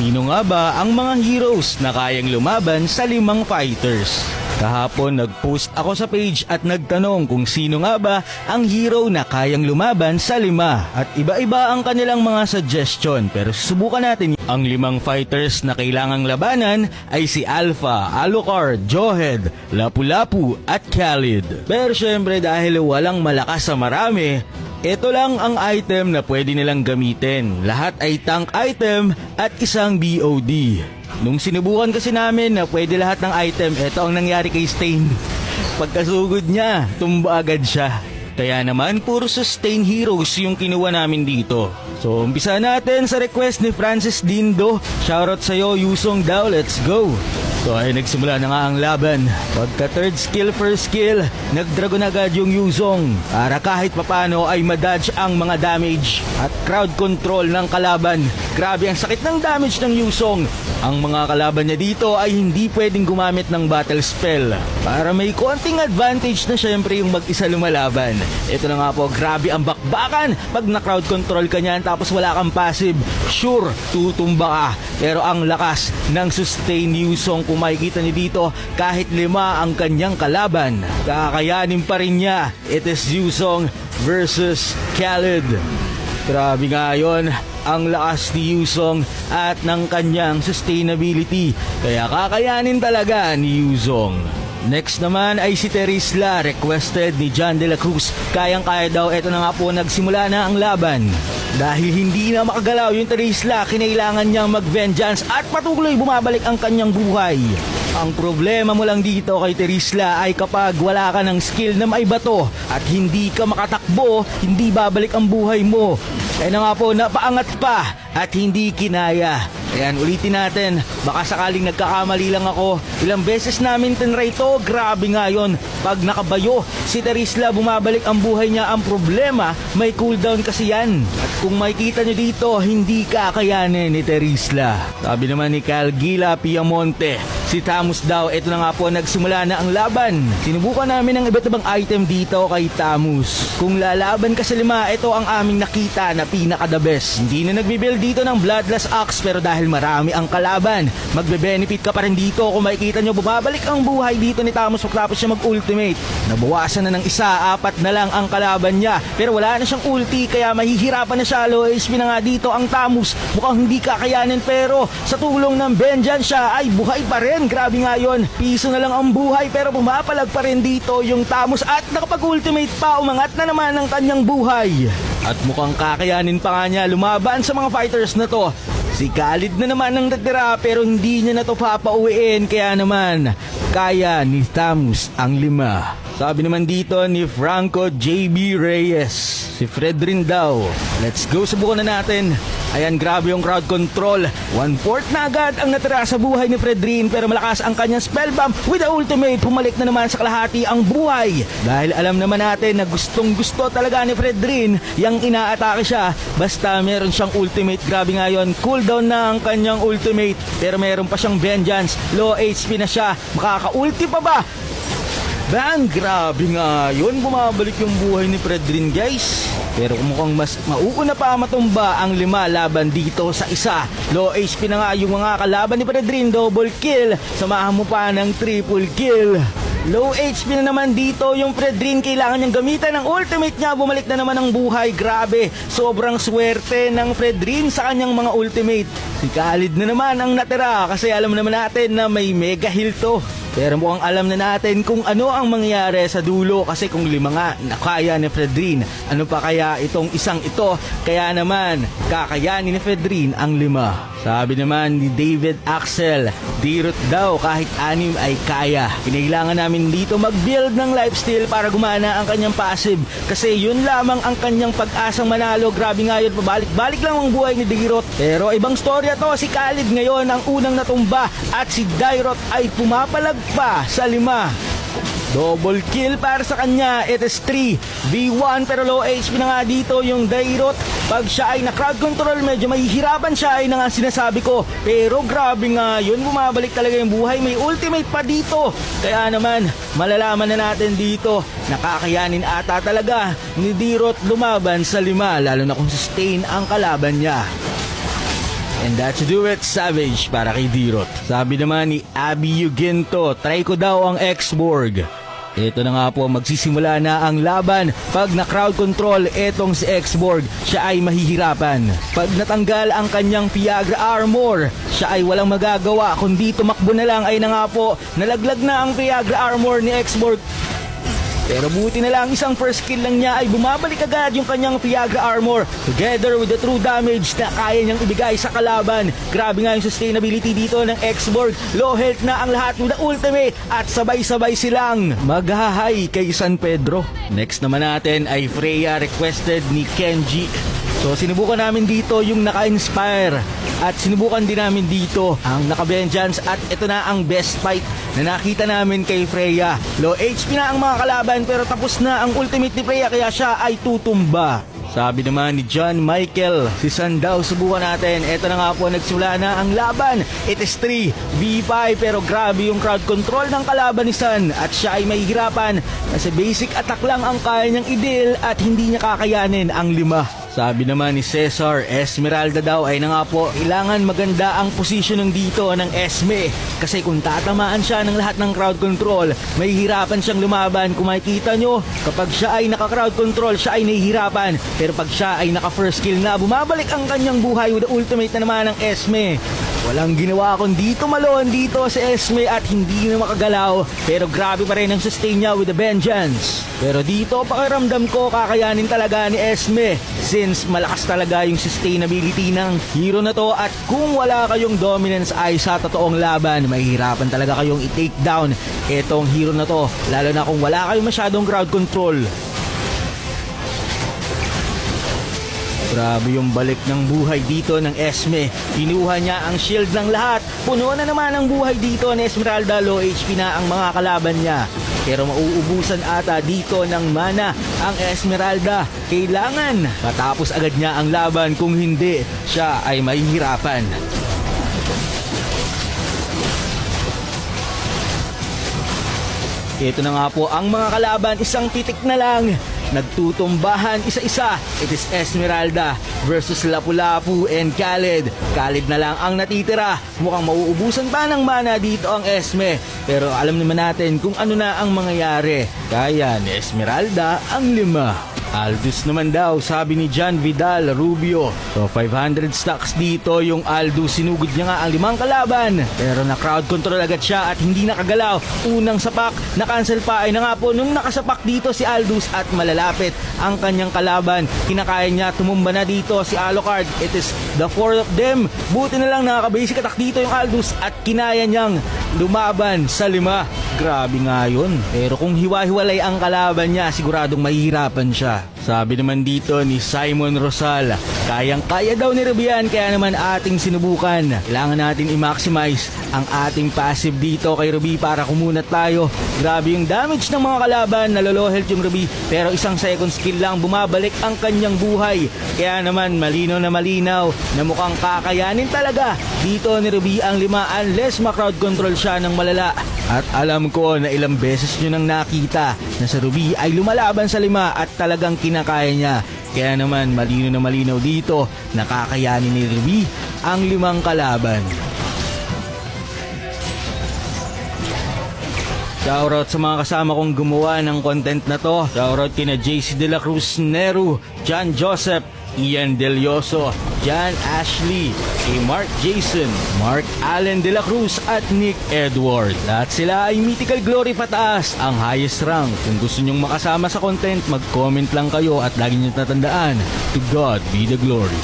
Sino nga ba ang mga heroes na kayang lumaban sa 5 fighters? Kahapon nag-post ako sa page at nagtanong kung sino nga ba ang hero na kayang lumaban sa 5 at iba-iba ang kanilang mga suggestion, pero susubukan natin. Ang 5 fighters na kailangang labanan ay si Alpha, Alucard, Johed, Lapu-Lapu at Khalid. Pero syempre dahil walang malakas sa marami, ito lang ang item na pwede nilang gamitin. Lahat ay tank item at isang BOD. Nung sinubukan kasi namin na pwede lahat ng item, ito ang nangyari kay Stain. Pagkasugod niya, tumba agad siya. Kaya naman puro sustain heroes yung kinuha namin dito. So umpisa natin sa request ni Francis Dindo. Shoutout sa'yo, Yusong daw, let's go! So ay nagsimula na nga ang laban. Pagka third skill, first skill, nagdragon agad yung Yuzong para kahit papano ay madodge ang mga damage at crowd control ng kalaban. Grabe ang sakit ng damage ng Yuzong. Ang mga kalaban niya dito ay hindi pwedeng gumamit ng battle spell para may konting advantage na syempre yung mag-isa lumalaban. Ito na nga po, grabe ang bakbakan pag na-crowd control ka niyan tapos wala kang passive. Sure, tutumba ka. Pero ang lakas ng sustain ni Yuzong, kung makikita niyo dito, kahit 5 ang kanyang kalaban, kakayanin pa rin niya. It is Yuzong versus Khalid. Grabe nga yun, ang lakas ni Yuzong at ng kanyang sustainability. Kaya kakayanin talaga ni Yuzong. Next naman ay si Terisla, requested ni John de la Cruz. Kayang-kaya daw, eto na nga po, nagsimula na ang laban. Dahil hindi na makagalaw yung Terisla, kinailangan niyang mag-vengeance at patuloy bumabalik ang kanyang buhay. Ang problema mo lang dito kay Terisla ay kapag wala ka ng skill na may bato at hindi ka makatakbo, hindi babalik ang buhay mo. Kaya na nga po, napaangat pa at hindi kinaya. Ayan, ulitin natin. Baka sakaling nagkakamali lang ako. Ilang beses namin tinry to. Grabe nga yun. Pag nakabayo si Terisla, bumabalik ang buhay niya. Ang problema, may cooldown kasi yan. At kung makikita nyo dito, hindi kakayanin ni Terisla. Sabi naman ni Calgila Piamonte, si Tamus daw, ito na nga po, nagsimula na ang laban. Sinubukan namin ang iba't ibang item dito kay Tamus. Kung lalaban ka sa 5, ito ang aming nakita na pinaka-the best. Hindi na nagbibuild dito ng Bloodlust Axe, pero dahil marami ang kalaban, magbe-benefit ka pa rin dito. Kung makikita nyo, bumabalik ang buhay dito ni Tamus pagkatapos siya mag-ultimate. Nabawasan na ng isa, 4 na lang ang kalaban niya. Pero wala na siyang ulti, kaya mahihirapan na siya. Low HP na nga dito ang Tamus. Mukhang hindi kakayanin, pero sa tulong ng vengeance siya ay buhay pa rin. Grabe nga yun, piso na lang ang buhay, pero bumapalag pa rin dito yung Tamus at nakapag-ultimate pa, umangat na naman ang kanyang buhay. At mukhang kakayanin pa nga niya lumaban sa mga fighters na to. Si Khalid na naman ang natira, pero hindi niya na to papauwiin, kaya naman kaya ni Tamus ang 5. Sabi naman dito ni Franco JB Reyes, si Fredrin daw, let's go, subukan na natin. Ayan, grabe yung crowd control. 1/4 na agad ang natira sa buhay ni Fredrin, pero malakas ang kanyang spell bomb with the ultimate. Pumalik na naman sa kalahati ang buhay. Dahil alam naman natin na gustong gusto talaga ni Fredrin yung inaatake siya. Basta meron siyang ultimate. Grabe nga yun, cooldown na ang kanyang ultimate, pero meron pa siyang vengeance. Low HP na siya, makaka-ulti pa ba? Bang! Grabe nga yun, bumabalik yung buhay ni Fredrin, guys. Pero mukhang mas mauuna pa matumba ang 5 laban dito sa isa. Low HP na nga yung mga kalaban ni Fredrin. Double kill, samahan mo pa ng triple kill. Low HP na naman dito yung Fredrin. Kailangan niyang gamitan ng ultimate niya. Bumalik na naman ang buhay. Grabe, sobrang swerte ng Fredrin sa kanyang mga ultimate. Si Khalid na naman ang natira, kasi alam naman natin na may mega heal to. Pero mukhang alam na natin kung ano ang mangyayari sa dulo, kasi kung 5 nga nakaya ni Fredrin, ano pa kaya itong isang ito? Kaya naman kakayanin ni Fredrin ang 5. Sabi naman ni David Axel, Dirot daw kahit 6 ay kaya. Kinailangan namin dito mag-build ng lifesteal para gumana ang kanyang passive, kasi yun lamang ang kanyang pag-asang manalo. Grabe nga yun, pabalik-balik lang ang buhay ni Dirot. Pero ibang storya to, si Khalid ngayon ang unang natumba at si Dairot ay pumapalag pa sa 5. Double kill para sa kanya. It is 3v1, pero low HP na nga dito yung Dairot. Pag siya ay na-crowd control, medyo mahihirapan siya, ay na nga sinasabi ko. Pero grabe nga yun, bumabalik talaga yung buhay. May ultimate pa dito. Kaya naman, malalaman na natin dito, nakakayanin ata talaga ni Dairot lumaban sa 5, lalo na kung sustain ang kalaban niya. And that's do it, Savage para kay Dirot. Sabi naman ni Abby Euginto, try ko daw ang X-Borg. Ito na nga po, magsisimula na ang laban. Pag na-crowd control etong si X-Borg, siya ay mahihirapan. Pag natanggal ang kanyang Viagra armor, siya ay walang magagawa kundi tumakbo na lang. Ay na nga po, nalaglag na ang Viagra armor ni X-Borg. Pero buti na lang, isang first kill lang niya ay bumabalik agad yung kanyang Viagra armor together with the true damage na kaya niyang ibigay sa kalaban. Grabe nga yung sustainability dito ng X-Borg. Low health na ang lahat with the ultimate at sabay-sabay silang maghahay kay San Pedro. Next naman natin ay Freya, requested ni Kenji. So sinubukan namin dito yung naka-inspire at sinubukan din namin dito ang naka-vengeance at ito na ang best fight na nakita namin kay Freya. Low HP na ang mga kalaban pero tapos na ang ultimate ni Freya kaya siya ay tutumba. Sabi naman ni John Michael, si San daw subukan natin. Ito na nga po, nagsimula na ang laban. It is 3v5 pero grabe yung crowd control ng kalaban ni San at siya ay mahihirapan kasi basic attack lang ang kaya niyang i-deal at hindi niya kakayanin ang 5. Sabi naman ni Cesar, Esmeralda daw ay na nga po, kailangan maganda ang positioning dito ng Esme kasi kung tatamaan siya ng lahat ng crowd control, mahihirapan siyang lumaban. Kung makikita nyo, kapag siya ay naka-crowd control, siya ay nahihirapan. Pero pag siya ay naka-first kill na, bumabalik ang kanyang buhay with the ultimate na naman ng Esme. Walang ginawa kundi tumalon dito sa Esme at hindi na makagalaw pero grabe pa rin ang sustain niya with the vengeance. Pero dito pakiramdam ko kakayanin talaga ni Esme since malakas talaga yung sustainability ng hero na to at kung wala kayong dominance ay sa totoong laban mahihirapan talaga kayong i-take down itong hero na to lalo na kung wala kayong masyadong crowd control. Grabe yung balik ng buhay dito ng Esme. Kinuha niya ang shield ng lahat. Puno na naman ang buhay dito ni Esmeralda. Low HP na ang mga kalaban niya. Pero mauubusan ata dito ng mana ang Esmeralda. Kailangan matapos agad niya ang laban. Kung hindi, siya ay mahihirapan. Ito na nga po ang mga kalaban. Isang titik na lang. Nagtutumbahan isa-isa. It is Esmeralda versus Lapu-Lapu and Khaled. Khaled na lang ang natitira. Mukhang mauubusan pa ng mana dito ang Esme. Pero alam naman natin kung ano na ang mangyayari. Kaya ni Esmeralda ang 5. Aldous naman daw, sabi ni John Vidal Rubio. So 500 stacks dito yung Aldous. Sinugod niya nga ang 5 kalaban. Pero na crowd control agad siya at hindi nakagalaw. Unang sapak, na-cancel pa ay na nga po nung nakasapak dito si Aldous at malalapit ang kanyang kalaban. Kinakaya niya, tumumba na dito si Alucard. It is the 4 of them. Buti na lang nakaka-basic attack dito yung Aldous at kinaya niyang lumaban sa 5. Grabe nga yun. Pero kung hiwa-hiwalay ang kalaban niya, siguradong mahihirapan siya. Sabi naman dito ni Simon Rosal, kayang-kaya daw ni Rubian kaya naman ating sinubukan. Kailangan natin i-maximize ang ating passive dito kay Ruby para kumunat tayo. Grabe yung damage ng mga kalaban, nalolow health yung Ruby pero isang second skill lang bumabalik ang kanyang buhay. Kaya naman malinaw na mukhang kakayanin talaga dito ni Ruby ang 5 unless ma-crowd control siya ng malala. At alam ko na ilang beses nyo nang nakita na sa Ruby ay lumalaban sa 5 at talagang kinakaya niya. Kaya naman malinaw dito na kakayanin ni Ruby ang 5 kalaban. Shoutout sa mga kasama kong gumawa ng content na to. Shoutout kina JC De La Cruz Neru, John Joseph, Ian Delioso, John Ashley, kay Mark Jason, Mark Allen De La Cruz at Nick Edward. Lahat sila ay Mythical Glory pataas, ang highest rank. Kung gusto nyong makasama sa content, mag-comment lang kayo at lagi nyo tatandaan, to God be the glory.